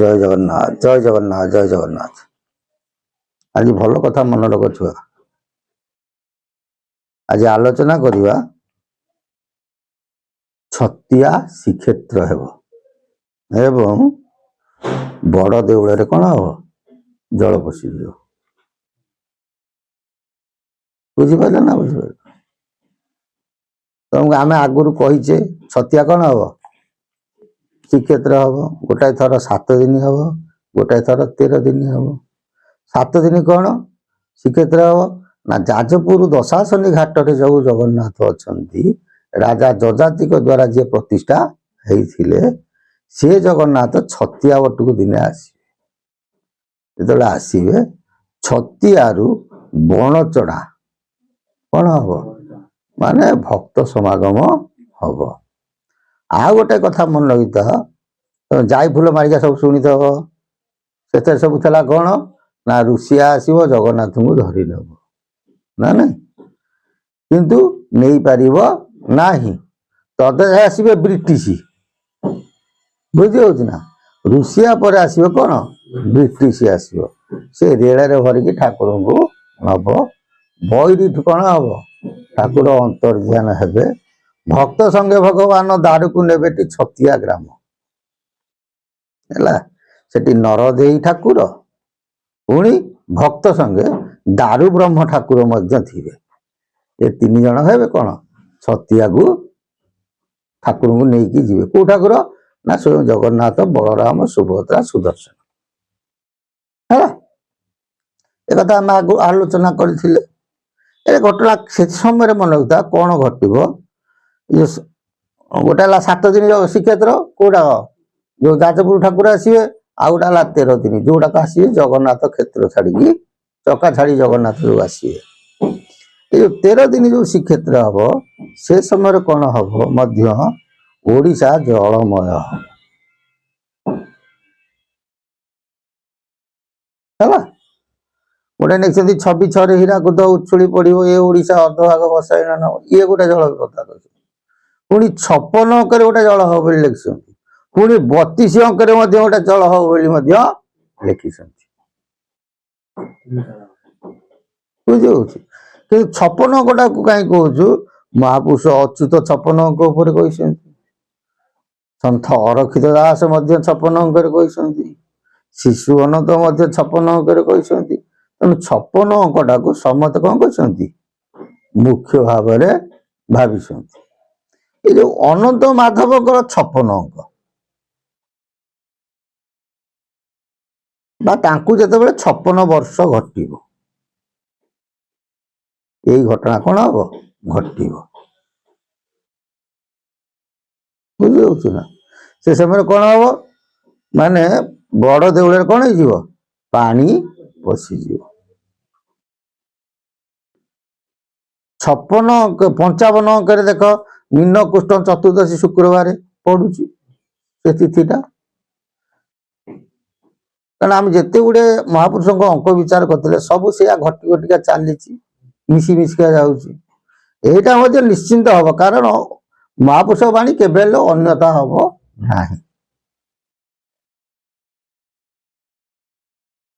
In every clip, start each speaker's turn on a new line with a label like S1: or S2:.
S1: जय जगन्नाथ जय जगन्नाथ जय जगन्नाथ। आज भल कथा मन रख छुआ। आज आलोचना करिवा छतिया श्रीक्षेत्र हेब एवं बड़ देउल कौन हम जल पशि बुझिपारे ना बुझिपारे तुमको आम आगुरी कहीचे छतिया कौन हम श्रीक्षेत्र हम गोटाए थर 7 दिन हम गोटाए थर 13 दिन हम 7 दिन कौन श्रीक्षेत्र हम ना जाजपुर दशाशनी घाट जो जगन्नाथ अच्छा राजा जजाति द्वारा जी प्रतिष्ठा होते सी जगन्नाथ छतिया बटू दिने आसवे जो आसवे छतियारू बणचढ़ा कौन हम माने भक्त समागम हम। आ गोटे कथा मन लगी तो जाई फूल मारिका सब शुणी से सब थला कौन ना ऋषिया आसव जगन्नाथ को धरी नब ना नहीं किंतु नहीं पारिब नाही तद आसवे ब्रिटिश बुझी ना ऋषिया पर आसवे कौन ब्रिटिश आसव से रेल भरिकी ठाकुर को नब बईरी कौन हम ठाकुर अंतर्ध्यान हेबे भक्त संगे भगवान दारू को नेबे छतिया ग्राम है सेठी नरदेई ठाकुर पुणी भक्त संगे दारू ब्रह्म ठाकुर थे ये 3 जन हेबे कौन छतिया को ठाकुर को लेकिन जीवे कौ ठाकुर ना स्वयं जगन्नाथ बलराम सुभद्रा सुदर्शन है एक कथा आम आलोचना करथिले ए घटना से समय मन लगता कौन घटव गोटे 7 दिन श्रीक्षेत्र कौटा जो जाजपुर ठाकुर आसवे आ गोटा 13 दिन जोटाक आसवे जगन्नाथ क्षेत्र छाड़ी चका छाड़ी जगन्नाथ जो आसवे ये 13 दिन जो श्रीक्षेत्र हम से समय कौन हम मध्य ओडिशा जलमय है गोटे नहीं 26 हीराकुद उछुड़ी पड़ो ये ओडिशा अर्धभाग बसाइना न ये गोटे जल कथा पुणी 56 अंक गोटे जल हम बोली लिखिं पुणी 32 अंक गोटे जल हम बोली लिखि बुझे कि 56 अंकटा को कहीं कहूँ महापुरुष अच्युत 56 अंक उपर कही सन्थ अरक्षित दास 56 अंक कही शिशु अनंत 56 अंक कही तेणु 56 अंकटा को समस्त कौन कहते मुख्य भाव भावी ये जो अनंत माधव 56 अंक जिते 56 वर्ष घटव यही घटना कौन हम घटव बुझे ना से समय कौन हम माने बड़ देउल कौन हो पानी पशिज 56 55 अंक देख मीन कुष्ठ चतुर्दशी शुक्रवार पड़ुची से तिथिटा कारण आम जिते गुड़े महापुरुषों अंक विचार करते सब से घटी घटिका चली मिसी मिसिका जाटा निश्चिंत हम कारण महापुरुष वाणी केवे अन्यथा हम ना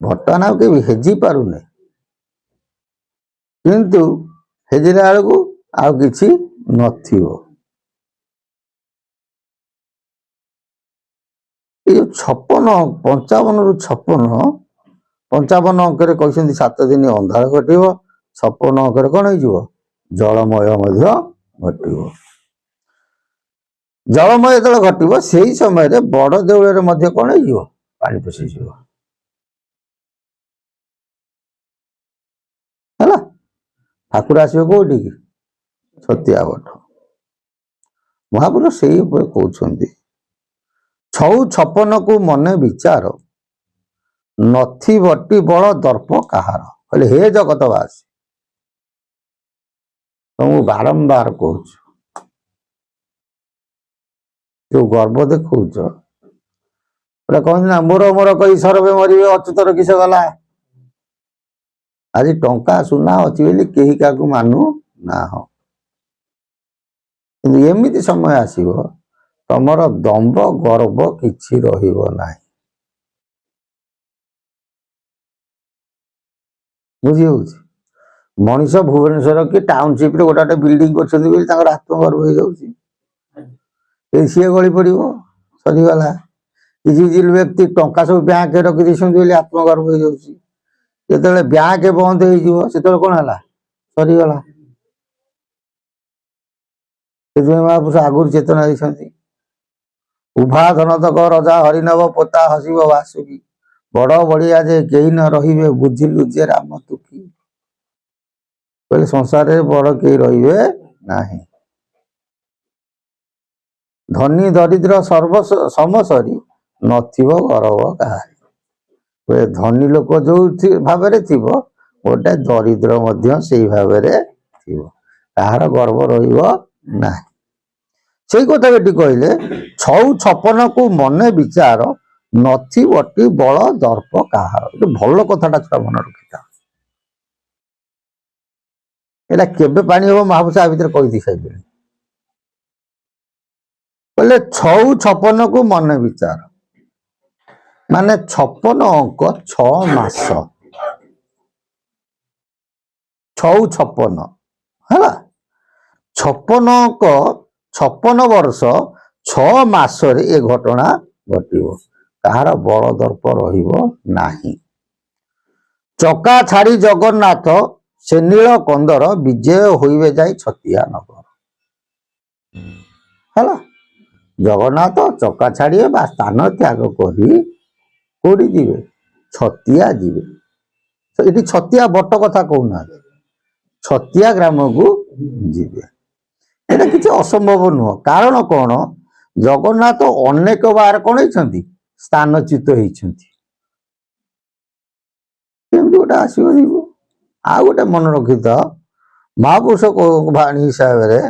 S1: बर्तमान के हेजी पारुने किंतु हेजिला बेलू आउ किछि नथिबो ये 56 55 रु 56 अंक कहते 7 दिन अंधार घटव 56 अंक कौन हो जलमय घटव जलमय जो घटव से समय बड़ देउल कौन हो पानी पशिज है ठाकुर आसवे कौटी की छतिया बट महापुरुष से कहते 56 को मने विचार नथी बटी बड़ दर्प कहार कहले हे जगतवासी तुमको बारंबार कहूँ जो गर्व देखौ कहते ना मोर मोर कही सरवे मरवे अच्युतर किस गला आज टंका सुना अच्छी बोली कहीं क्या मानू ना हो एमती समय आसव तुमर दम्भ गर्व किछि रहिबो नाही बुझी हूँ मनीष भुवनेश्वर कि टाउनशिप रे गोटे बिल्डिंग कर आत्मगर्भ हो जाऊँगी सी गली पड़ सरीगला किसी व्यक्ति टंका सब बैंक रखी आत्मगर्भ हो जाऊँगी जो बैंक बंद हो कौन है सरीगला महापुरुष आगुरी चेतना देते उभा धनतक रजा हरिनव पोता हसिब वासुकी बड़ बड़िया जे कई न रही बुझिलु जे राम तुकी कहले संसार रे बड़ कई रहिबे नाही धनी दरिद्र सर्व समसरी नथिबो गर्व काहारी धनी लोक जो भाव रे थिबो गोटे दरिद्र मध्य सेई भाव रे थिबो ताहार गर्व रहिबो नाही से कथा बेटी कहले छौ छपन को मने विचार नथी बटी बल दर्प कहार भल कथाटा छुआ मन रखी एटा केबे पानी हो महापुरुष आ भीतर कही सारे कहले छौ छपन को मने विचार माने 56 अंक 6 मास छौ छपन है 56 अंक 56 वर्ष 6 मासरे ए घटना घटिबो कहार बड़ दर्प रहिबो नाही चका छाड़ी जगन्नाथ से नील कंदर विजय होइबे जाई छतिया नगर हैला जगन्नाथ चका छाड़िए बा स्थान त्याग करी कोड़ी जीवे छतिया जीवे तो ये छतिया बट कथा कहना छतिया ग्राम को जीवे এটা କିଛି ଅସମ୍ଭବ ନୁହଁ କାରଣ କଣ ଜଗନ୍ନାଥ ଅନେକ ବାର କଣ ହେଇଛନ୍ତି ସ୍ଥାନଚ୍ୟୁତ ହେଇଛନ୍ତି କେମିତି ଗୋଟେ ଆସିବ ଯିବ ଆଉ ଗୋଟେ ମନେ ରଖିଥାଅ ମହାପୁରୁଷ ବାଣୀ ହିସାବରେ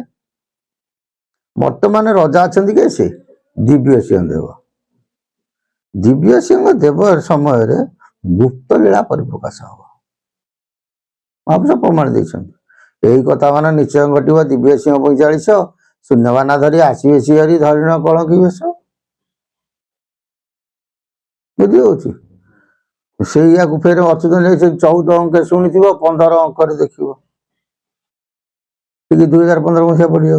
S1: ବର୍ତ୍ତମାନ ରଜା ଅଛନ୍ତି କି ସେ ଦିବ୍ୟ ସିଂହ ଦେବ ସମୟରେ ଗୁପ୍ତ ଲୀଳା ପରିପ୍ରକାଶ ହବ ମହାପୁରୁଷ ପ୍ରମାଣ ଦେଇଛନ୍ତି यही कथा मान निश्चय घटव दिव्य सिंह 45 शून्यबाना धरी आसवे सिहरी धरिण कलंकी बेश बुझी से फेर अच्युत 14 अंक शुणी 15 अंक देख 2015 मसीहा पड़ जा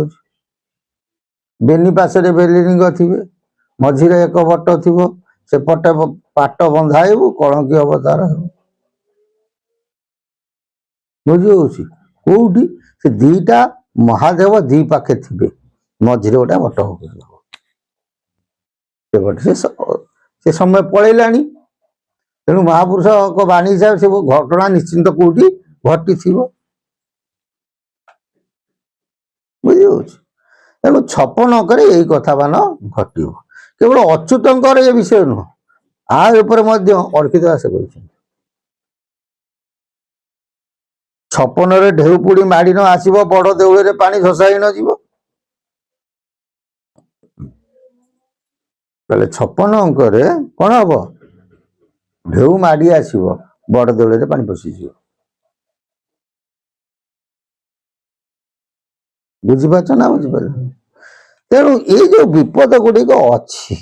S1: बेनी पाशे बेलिंग थे मझीरे एक बट थी सेपटे पाट बंधाइबू कलंकी अवतार बुझी कौटी से दीटा महादेव दी पाखे थे मझीरे गोटे बट से समय पलैला तेणु महापुरुष को बाणी हिसाब से घटना निश्चिंत कौटी घटी बुझी तेणु 56 अंक यही कथा मान घट केवल अच्युत ये विषय नुह अर्कित दास कर 56 रे ढेउपुड़ी माड़ी न आसीबो बड़ देउळे रे पानी धसाई न जीवो कहले 56 अंक रे कोन हबो ढेउ माड़ी आसीबो बड़ देउळे रे पानी पसी जीवो बुझी पाछ ना बुझी पाछ तेणु ये जो विपद गुडी को अछि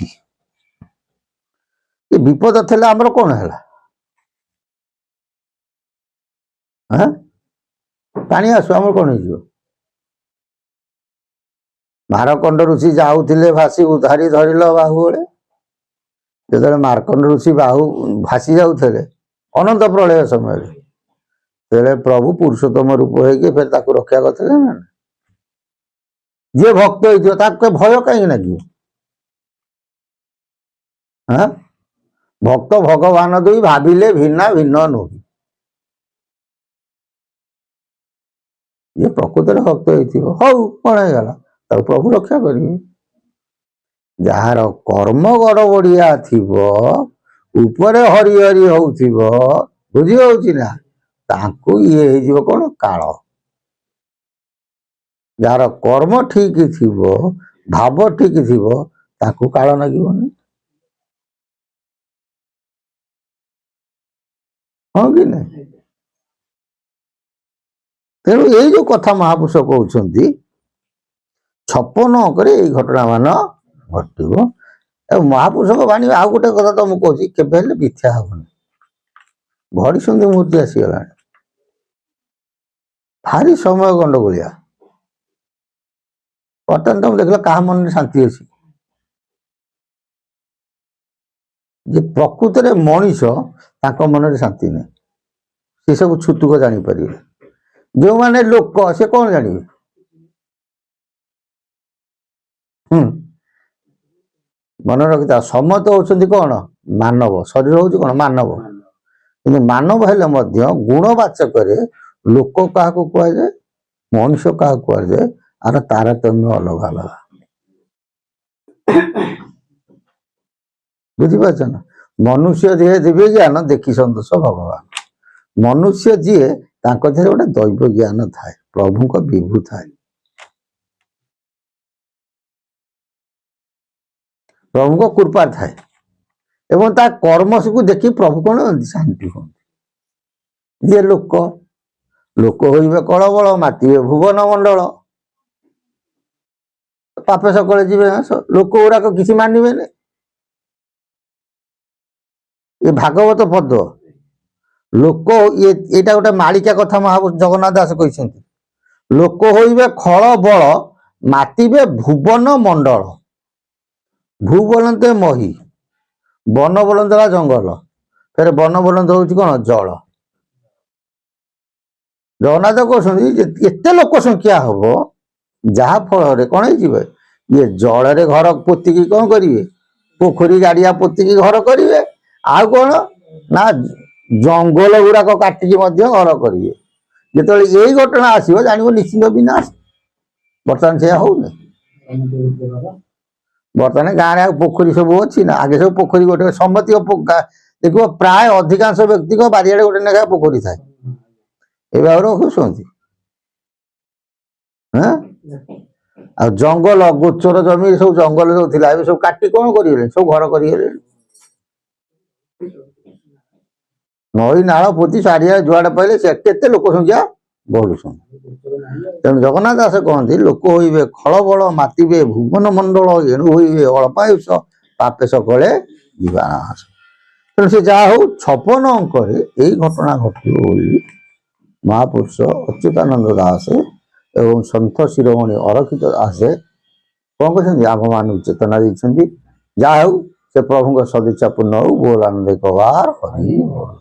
S1: ये विपद थले हमर कोन हैला हां पानी आसु आम कौन हो मारकंड ऋषि जाऊे भासी उधारी धरल बाहु बड़े जो मारकंड ऋषि बाहु भासी जाऊे अनंत प्रलय समय प्रभु पुरुषोत्तम रूप हो फिर ताकू रक्षा करते ना जी भक्त हो भय कहीं लगे हाँ भक्त भगवान दुई भाविले भिन्ना भिन्न नुह ये प्रकृत भक्त हो कौन है प्रभु रक्षा करेंगे जार कर्म गड़बड़िया थी उपरे हरि हरि हो बुझी होना ताकू ये हो कौन काल जार कर्म ठीक थी भाव ठीक थी ताकू काल लगे हाँ कि नहीं तेणु ये जो कथा महापुरुष कहते 56 अंक घटना मान घटो महापुरुष को बाणी गोटे कथा तो मुझे कहूँ केवे मिथ्या हेनी घड़ी सन्धि मूर्ति आसीगला भारी समय गंडगोलिया बर्तमान तुम देख क्या मन में शांति अच्छी जे प्रकृत में मनीष मन में शांति नहीं सी सब छुतुक जापर जो माने लोक से कौन जानिए मन रखी समत होती कौन मानव शरीर हूँ कौन मानव कि मानव हेले गुणवाचक लोक क्या कहुए मनुष्य क्या कहुए आर तारतम्य अलग अलग बुझीपार ना मनुष्य जी दिव्य ज्ञान देखी सन्तोष भगवान मनुष्य जी गोटे दैव ज्ञान थाए प्रभु को विभू थाए प्रभु को कृपा थाए एवं ता कर्म को देखी प्रभु कौन शांति हूँ जी लोक लोक हो कलबल मातिबे भुवन मंडल पापे सकले जी लोक गुड़ाक किसी मानवे ये भागवत पद लोक ये गोटे मालिका कथा महापुरुष जगन्नाथ दास कहते लोक होइबे खल बल मातिबे भुवन मंडल भू बोलते मही वन बोलते जंगल फिर वन बोलते हूँ कौन जल जगन्नाथ कहते एत लोक संख्या हम जहा फल कौन ये जल घर पोतिकी कौन करेंगे पोखरी गाड़िया पोतिकी घर करेंगे आउ कौन ना जंगल गुड़ाक काटिकी घर करेंगे जो यही घटना आसो जान निश्चिंत विनाश बर्तमान से होने बर्तमान गाँव में पोखरी सब अच्छी ना आगे सब पोखरी गोटे सम्मति देखो प्राय अधिकांश व्यक्ति को बारियाड़े गोटे लेखा पोखरी थाए ए भाव रखुंट आ जंगल गोचर जमी सब जंगल जो थिला सब काटी कौन करेंगे सब घर करेंगे नई नाल पोती सारिया जुआड़े पाइले से केते लोक संख्या बढ़ुसन तेणु जगन्नाथ दास कहते लोक होइबे खल बल मातिबे भुवन मंडल एणु होइबे अल्पायुष पापे सकले जीवानाश तेणु से जहा हो 56 अंक यही घटना घटल महापुरुष अच्युतानंद दास एवं सन्थ शिरोमणि अरक्षित दास कौन कहते आम मान चेतना देते जहा हो से प्रभु सदिच्छा पूर्ण हो बोल आनंद कबार हरि बोल।